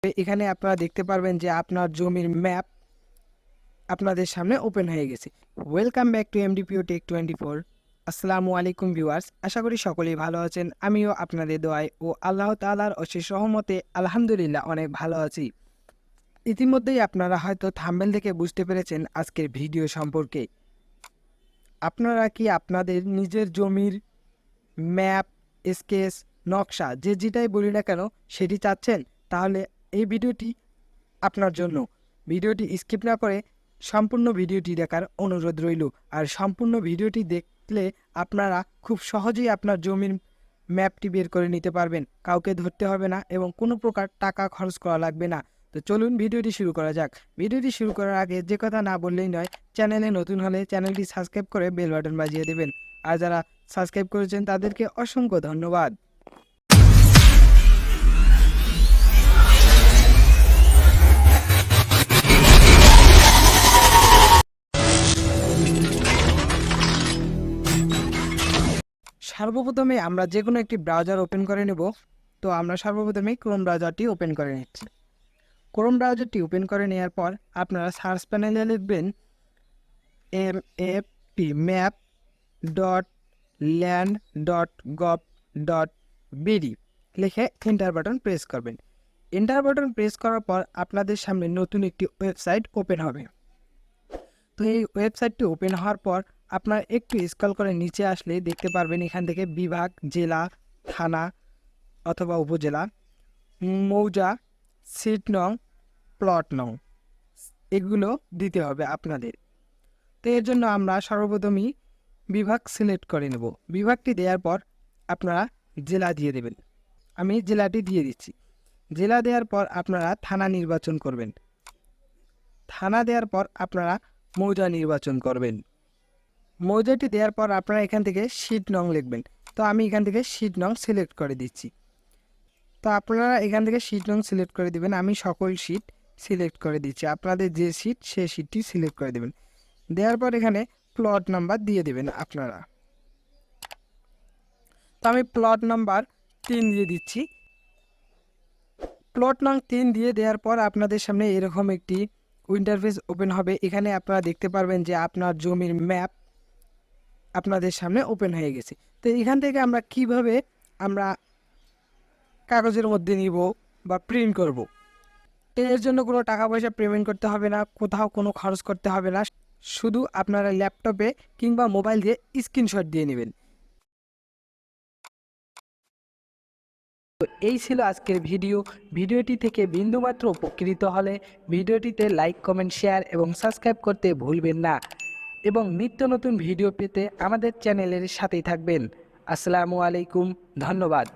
এখানে আপনারা দেখতে পারবেন যে আপনার জমির ম্যাপ আপনাদের সামনে ওপেন হয়ে গেছে। Welcome back to mdpo tech 24। আসসালামু আলাইকুম ভিউয়ার্স, আশা করি সকলেই ভালো আছেন। আমিও আপনাদের দোয়ায় ও আল্লাহ তাআলার অশেষ রহমতে আলহামদুলিল্লাহ অনেক ভালো আছি। ইতিমধ্যেই আপনারা হয়তো থাম্বনেল থেকে বুঝতে পেরেছেন আজকের ভিডিও সম্পর্কে। আপনারা কি আপনাদের নিজের জমির ম্যাপ, স্কেচ, নকশা যেটাই বলি না কেন সেটি চাচ্ছেন? তাহলে এই ভিডিওটি আপনার জন্য। ভিডিওটি স্কিপ না করে সম্পূর্ণ ভিডিওটি দেখার অনুরোধ রইল। আর সম্পূর্ণ ভিডিওটি দেখলে আপনারা খুব সহজেই আপনার জমির ম্যাপটি বের করে নিতে পারবেন। কাউকে ধরতে হবে না এবং কোনো প্রকার টাকা খরচ করা লাগবে না। তো চলুন ভিডিওটি শুরু করা যাক। ভিডিওটি শুরু করার আগে যে কথা না বললেই নয়, চ্যানেলে নতুন হলে চ্যানেলটি সাবস্ক্রাইব করে বেল বাটন বাজিয়ে দেবেন। আর যারা সাবস্ক্রাইব করেছেন তাদেরকে অসংখ্য ধন্যবাদ। সর্বপ্রথমে আমরা যে কোনো একটি ব্রাউজার ওপেন করে নেব। তো আমরা সর্বপ্রথমে ক্রোম ব্রাউজারটি ওপেন করে নিচ্ছি। ক্রোম ব্রাউজারটি ওপেন করে নেওয়ার পর আপনারা সার্চ প্যানেলে লিখবেন map.land.gov.bd লিখে এন্টার বাটন প্রেস করবেন। এন্টার বাটন প্রেস করার পর আপনাদের সামনে নতুন একটি ওয়েবসাইট ওপেন হবে। তো এই ওয়েবসাইটটি ওপেন হওয়ার পর আপনার একটু স্ক্রল করে নিচে আসলে দেখতে পারবেন এখান থেকে বিভাগ, জেলা, থানা অথবা উপজেলা, মৌজা, সিট নং, প্লট নং এগুলো দিতে হবে আপনাদের। তো এর জন্য আমরা সর্বপ্রথমই বিভাগ সিলেক্ট করে নেব। বিভাগটি দেওয়ার পর আপনারা জেলা দিয়ে দেবেন। আমি জেলাটি দিয়ে দিচ্ছি। জেলা দেওয়ার পর আপনারা থানা নির্বাচন করবেন। থানা দেওয়ার পর আপনারা মৌজা নির্বাচন করবেন। মৌজাটি দেওয়ার পর আপনারা এখান থেকে সিট নং লিখবেন। তো আমি এখান থেকে সিট নং সিলেক্ট করে দিচ্ছি। তো আপনারা এখান থেকে সিট নং সিলেক্ট করে দিবেন। আমি সকল সিট সিলেক্ট করে দিচ্ছি। আপনাদের যে সিট সেই সিটটি সিলেক্ট করে দেবেন। দেওয়ার পর এখানে প্লট নাম্বার দিয়ে দেবেন আপনারা। তো আমি প্লট নাম্বার 3 দিয়ে দিচ্ছি। প্লট নং 3 দিয়ে দেওয়ার পর আপনাদের সামনে এরকম একটি ইন্টারফেস ওপেন হবে। এখানে আপনারা দেখতে পারবেন যে আপনার জমির ম্যাপ আপনাদের সামনে ওপেন হয়ে গেছে। তো এখান থেকে আমরা কিভাবে কাগজের মধ্যে নিব বা প্রিন্ট করব, এর জন্য কোনো টাকা পয়সা পেমেন্ট করতে হবে না, কোথাও কোনো খরচ করতে হবে না। শুধু আপনারা ল্যাপটপে কিংবা মোবাইল দিয়ে স্ক্রিনশট দিয়ে নেবেন। তো এই ছিল আজকের ভিডিওটি থেকে বিন্দুমাত্র উপকৃত হলে ভিডিওটিতে লাইক, কমেন্ট, শেয়ার এবং সাবস্ক্রাইব করতে ভুলবেন না এবং নিত্য নতুন ভিডিও পেতে আমাদের চ্যানেলের সাথেই থাকবেন। আসসালামু আলাইকুম, ধন্যবাদ।